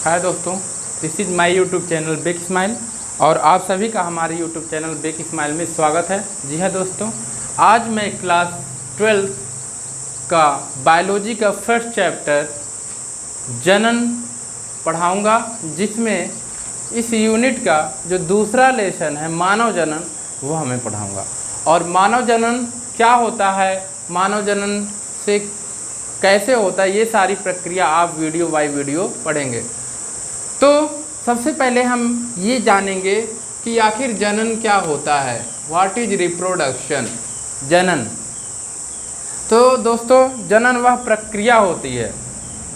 हाय दोस्तों, this is my YouTube channel Bake Smile और आप सभी का हमारे यूट्यूब चैनल बेक स्माइल में स्वागत है। जी हाँ दोस्तों, आज मैं क्लास 12 का बायोलॉजी का फर्स्ट चैप्टर जनन पढ़ाऊंगा, जिसमें इस यूनिट का जो दूसरा लेसन है मानव जनन वो हमें पढ़ाऊंगा। और मानव जनन क्या होता है, मानव जनन से कैसे होता है, ये सारी प्रक्रिया आप वीडियो बाय वीडियो पढ़ेंगे। तो सबसे पहले हम ये जानेंगे कि आखिर जनन क्या होता है, व्हाट इज रिप्रोडक्शन। जनन, तो दोस्तों जनन वह प्रक्रिया होती है,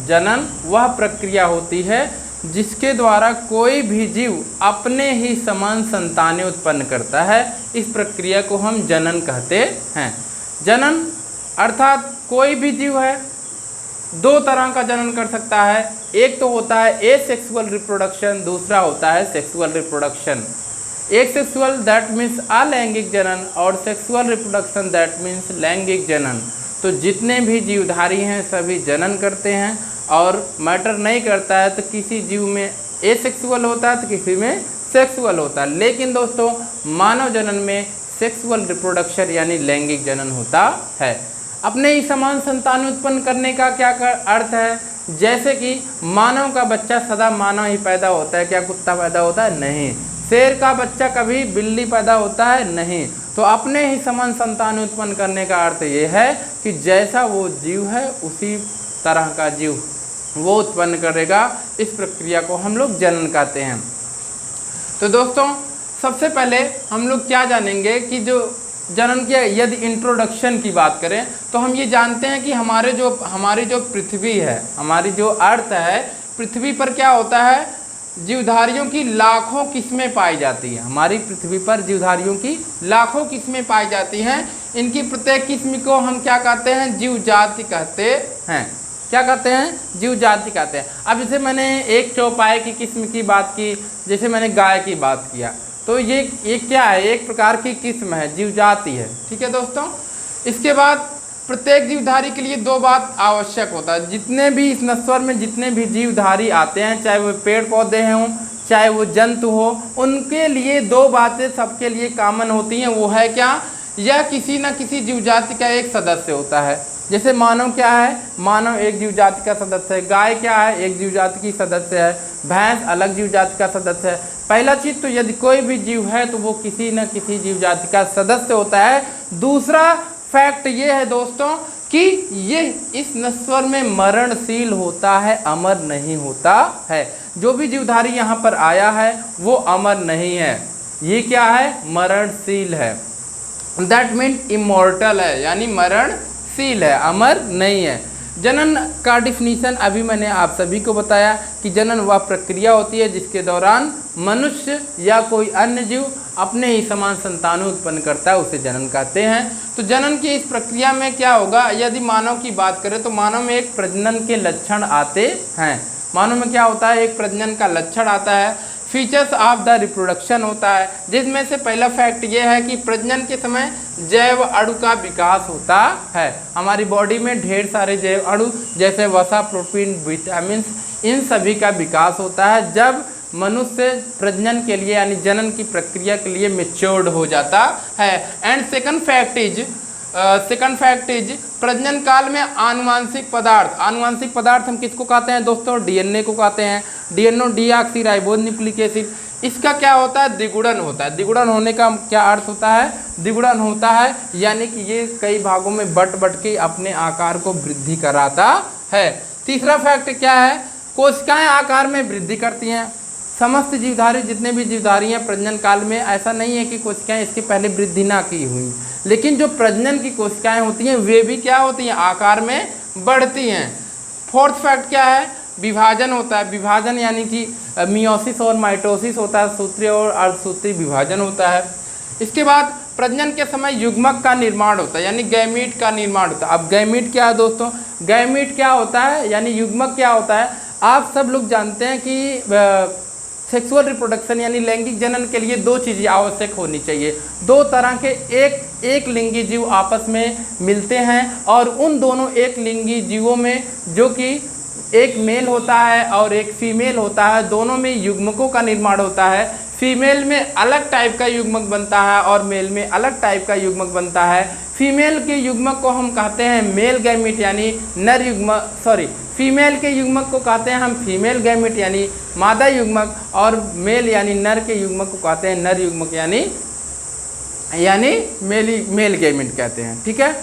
जनन वह प्रक्रिया होती है जिसके द्वारा कोई भी जीव अपने ही समान संतानें उत्पन्न करता है। इस प्रक्रिया को हम जनन कहते हैं। जनन अर्थात कोई भी जीव है दो तरह का जनन कर सकता है। एक तो होता है एसेक्सुअल रिप्रोडक्शन, दूसरा होता है sexual reproduction. Asexual that means अलैंगिक जनन और सेक्सुअल रिप्रोडक्शन दैट मीन्स लैंगिक जनन। तो जितने भी जीवधारी हैं सभी जनन करते हैं और मैटर नहीं करता है तो किसी जीव में एसेक्सुअल होता है तो किसी में सेक्सुअल होता है। लेकिन दोस्तों मानव जनन में सेक्सुअल रिप्रोडक्शन यानी लैंगिक जनन होता है। अपने ही समान संतान उत्पन्न करने का क्या अर्थ है, जैसे कि मानव का बच्चा सदा मानव ही पैदा होता है, क्या कुत्ता पैदा होता है? नहीं। शेर का बच्चा कभी बिल्ली पैदा होता है? नहीं। तो अपने ही समान संतान उत्पन्न करने का अर्थ ये है कि जैसा वो जीव है उसी तरह का जीव वो उत्पन्न करेगा। इस प्रक्रिया को हम लोग जनन कहते हैं। तो दोस्तों सबसे पहले हम लोग क्या जानेंगे कि जो जनन की यदि इंट्रोडक्शन की बात करें तो हम ये जानते हैं कि हमारी जो पृथ्वी है, हमारी जो अर्थ है, पृथ्वी पर क्या होता है, जीवधारियों की लाखों किस्में पाई जाती हैं। हमारी पृथ्वी पर जीवधारियों की लाखों किस्में पाई जाती हैं। इनकी प्रत्येक किस्म को हम क्या कहते हैं, जीव जाति कहते हैं। क्या कहते हैं? जीव जाति कहते हैं। अब जैसे मैंने एक चौपाई की किस्म की बात की, जैसे मैंने गाय की बात किया, तो ये क्या है, एक प्रकार की किस्म है, जीव जाति है। ठीक है दोस्तों। इसके बाद प्रत्येक जीवधारी के लिए दो बात आवश्यक होता है। जितने भी इस नश्वर में जितने भी जीवधारी आते हैं, चाहे वो पेड़ पौधे हों चाहे वो जंतु हो, उनके लिए दो बातें सबके लिए कॉमन होती हैं। वो है क्या, यह किसी न किसी जीव जाति का एक सदस्य होता है। जैसे मानव क्या है, मानव एक जीव जाति का सदस्य है। गाय क्या है, एक जीव जाति की सदस्य है। भैंस अलग जीव जाति का सदस्य है। पहला चीज तो यदि कोई भी जीव है तो वो किसी न किसी जीव जाति का सदस्य होता है। दूसरा फैक्ट ये है दोस्तों कि ये इस नश्वर में मरणशील होता है, अमर नहीं होता है। जो भी जीवधारी यहाँ पर आया है वो अमर नहीं है, ये क्या है, मरणशील है। दैट मीन इमॉर्टल है, यानी मरणशील है, अमर नहीं है। जनन का डिफिनीशन अभी मैंने आप सभी को बताया कि जनन वह प्रक्रिया होती है जिसके दौरान मनुष्य या कोई अन्य जीव अपने ही समान संतानों उत्पन्न करता है, उसे जनन कहते हैं। तो जनन की इस प्रक्रिया में क्या होगा, यदि मानव की बात करें तो मानव में एक प्रजनन के लक्षण आते हैं। मानव में क्या होता है, एक प्रजनन का लक्षण आता है। फीचर्स ऑफ द रिप्रोडक्शन होता है, जिसमें से पहला फैक्ट ये है कि प्रजनन के समय जैव अणु का विकास होता है। हमारी बॉडी में ढेर सारे जैव अणु जैसे वसा, प्रोटीन, विटामिन, इन सभी का विकास होता है जब मनुष्य प्रजनन के लिए यानी जनन की प्रक्रिया के लिए मैच्योर्ड हो जाता है। एंड सेकंड फैक्ट इज प्रजनन काल में आनुवांशिक पदार्थ हम किसको कहते हैं दोस्तों, डीएनए को कहते हैं। डीएनए डीऑक्सीराइबोज न्यूक्लिक एसिड, इसका क्या होता है, द्विगुणन होता है। द्विगुणन होने का क्या अर्थ होता है, द्विगुणन होता है यानी कि ये कई भागों में बट के अपने आकार को वृद्धि कराता है। तीसरा फैक्ट क्या है, कोशिकाएं आकार में वृद्धि करती हैं। समस्त जीवधारी जितने भी जीवधारी हैं प्रजनन काल में, ऐसा नहीं है कि कोशिकाएं इसके पहले वृद्धि ना की हुई, लेकिन जो प्रजनन की कोशिकाएं होती हैं वे भी क्या होती हैं, आकार में बढ़ती हैं। फोर्थ फैक्ट क्या है, विभाजन होता है। विभाजन यानी कि मियोसिस और माइटोसिस होता है, सूत्रीय और अर्धसूत्रीय विभाजन होता है। इसके बाद प्रजनन के समय युग्मक का निर्माण होता है, यानी गैमीट का निर्माण होता है। अब गैमीट क्या है दोस्तों, गैमीट क्या होता है यानी युग्मक क्या होता है। आप सब लोग जानते हैं कि सेक्सुअल रिप्रोडक्शन यानी लैंगिक जनन के लिए दो चीज़ें आवश्यक होनी चाहिए। दो तरह के एक लिंगी जीव आपस में मिलते हैं और उन दोनों एक लिंगी जीवों में जो कि एक मेल होता है और एक फीमेल होता है, दोनों में युग्मकों का निर्माण होता है। फीमेल में अलग टाइप का युग्मक बनता है और मेल में अलग टाइप का युग्मक बनता है। फीमेल के युग्मक को हम कहते हैं मेल गैमीट यानी नर युग्मक, फीमेल के युग्मक को कहते हैं हम फीमेल गैमीट यानी मादा युग्मक, और मेल यानी नर के युग्मक को कहते हैं नर युग्मक यानी मेल गैमीट कहते हैं। ठीक है,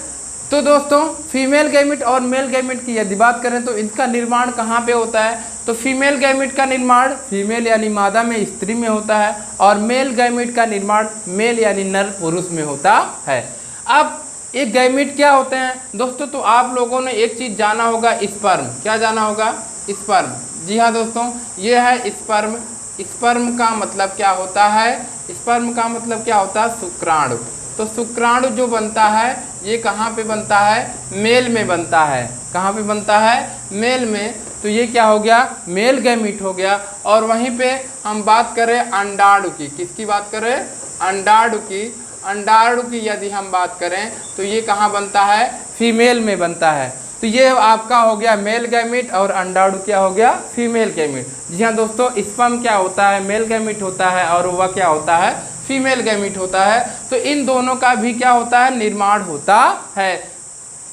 तो दोस्तों फीमेल गैमीट और मेल गैमीट की यदि बात करें तो इनका निर्माण कहाँ पे होता है, तो फीमेल गैमीट का निर्माण फीमेल यानी मादा में स्त्री में होता है, और मेल गैमीट का निर्माण मेल यानी नर पुरुष में होता है। अब एक गैमीट क्या होते हैं दोस्तों, तो आप लोगों ने एक चीज़ जाना होगा, स्पर्म। क्या जाना होगा, स्पर्म। जी हाँ दोस्तों, ये है स्पर्म। स्पर्म का मतलब क्या होता है, स्पर्म का मतलब क्या होता है, शुक्राणु। तो शुक्राणु जो बनता है ये कहाँ पे बनता है, मेल में बनता है। कहाँ पे बनता है, मेल में। तो ये क्या हो गया, मेल गैमीट हो गया। और वहीं पे हम बात करें अंडाणु की, किसकी बात करें, अंडाणु की। अंडाणु की यदि हम बात करें तो ये कहाँ बनता है, फीमेल में बनता है। तो ये आपका हो गया मेल गैमीट और अंडाणु क्या हो गया, फीमेल गैमीट। जी हाँ दोस्तों, स्पर्म क्या होता है, मेल गैमीट होता है, और वह क्या होता है, फीमेल गैमीट होता है। तो इन दोनों का भी क्या होता है, निर्माण होता है।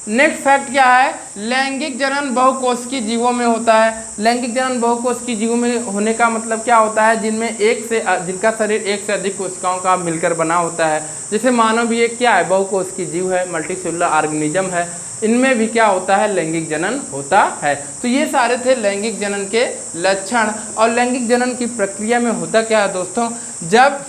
नेक्स्ट फैक्ट क्या है, लैंगिक जनन बहुकोशिकीय जीवों में होता है। लैंगिक जनन बहुकोशिकीय जीवों में होने का मतलब क्या होता है, जिनका शरीर एक से अधिक कोशिकाओं का मिलकर बना होता है। जैसे मानव भी एक क्या है, बहुकोशिकीय जीव है, मल्टीसेलुलर ऑर्गेनिज्म है। इनमें भी क्या होता है, लैंगिक जनन होता है। तो ये सारे थे लैंगिक जनन के लक्षण। और लैंगिक जनन की प्रक्रिया में होता क्या है दोस्तों, जब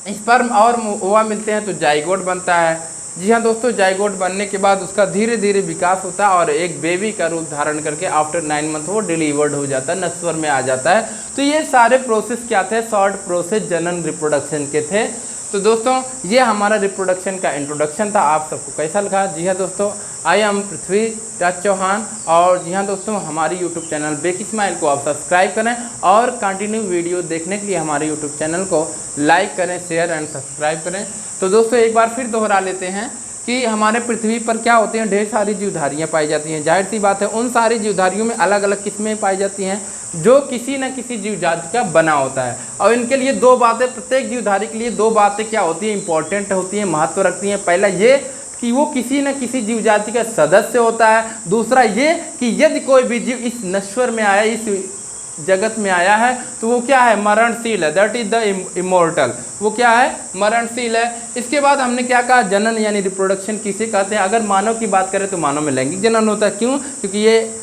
स्पर्म और ओवा मिलते हैं तो जाइगोट बनता है। जी हाँ दोस्तों, जाइगोट बनने के बाद उसका धीरे धीरे विकास होता है और एक बेबी का रूप धारण करके आफ्टर 9 मंथ वो डिलीवर्ड हो जाता है, नश्वर में आ जाता है। तो ये सारे प्रोसेस क्या थे, शॉर्ट प्रोसेस जनन रिप्रोडक्शन के थे। तो दोस्तों ये हमारा रिप्रोडक्शन का इंट्रोडक्शन था। आप सबको कैसा लगा। जी हाँ दोस्तों, आई एम पृथ्वी राज चौहान, और जी हाँ दोस्तों, हमारी यूट्यूब चैनल बेक स्माइल को आप सब्सक्राइब करें और कंटिन्यू वीडियो देखने के लिए हमारे यूट्यूब चैनल को लाइक करें, शेयर एंड सब्सक्राइब करें। तो दोस्तों एक बार फिर दोहरा लेते हैं कि हमारे पृथ्वी पर क्या होते हैं, ढेर सारी जीवधारियाँ पाई जाती हैं। जाहिर सी बात है उन सारी जीवधारियों में अलग अलग किस्में पाई जाती हैं जो किसी न किसी जीव जाति का बना होता है। और इनके लिए दो बातें, प्रत्येक जीवधारी के लिए दो बातें क्या होती हैं, इंपॉर्टेंट होती हैं, महत्व रखती हैं। पहला ये कि वो किसी न किसी जीव जाति का सदस्य होता है। दूसरा ये कि यदि कोई भी जीव इस नश्वर में आया, इस जगत में आया है, तो वो क्या है, मरणशील है। That is the immortal. वो क्या है, मरणशील है। इसके बाद हमने क्या कहा, जनन यानी रिप्रोडक्शन किसे कहते हैं। अगर मानव की बात करें तो मानव में लैंगिक जनन होता है। क्यों, क्योंकि ये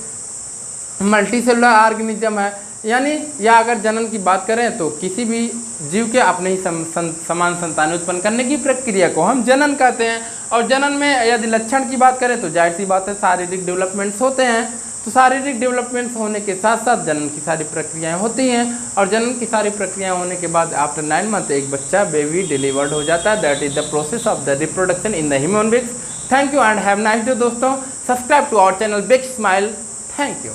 मल्टीसेलुलर ऑर्गेनिज्म है। यानी या अगर जनन की बात करें तो किसी भी जीव के अपने ही समान संतान उत्पन्न करने की प्रक्रिया को हम जनन कहते हैं। और जनन में यदि लक्षण की बात करें तो जाहिर सी बात है शारीरिक डेवलपमेंट्स होते हैं। तो शारीरिक डेवलपमेंट्स होने के साथ साथ जनन की सारी प्रक्रियाएं होती हैं। और जनन की सारी प्रक्रियाएं होने के बाद आफ्टर 9 मंथ एक बच्चा बेबी डिलीवर्ड हो जाता है। That is the process of the reproduction in the human beings. Thank you and have nice day दोस्तों। Subscribe to our channel big smile. Thank you.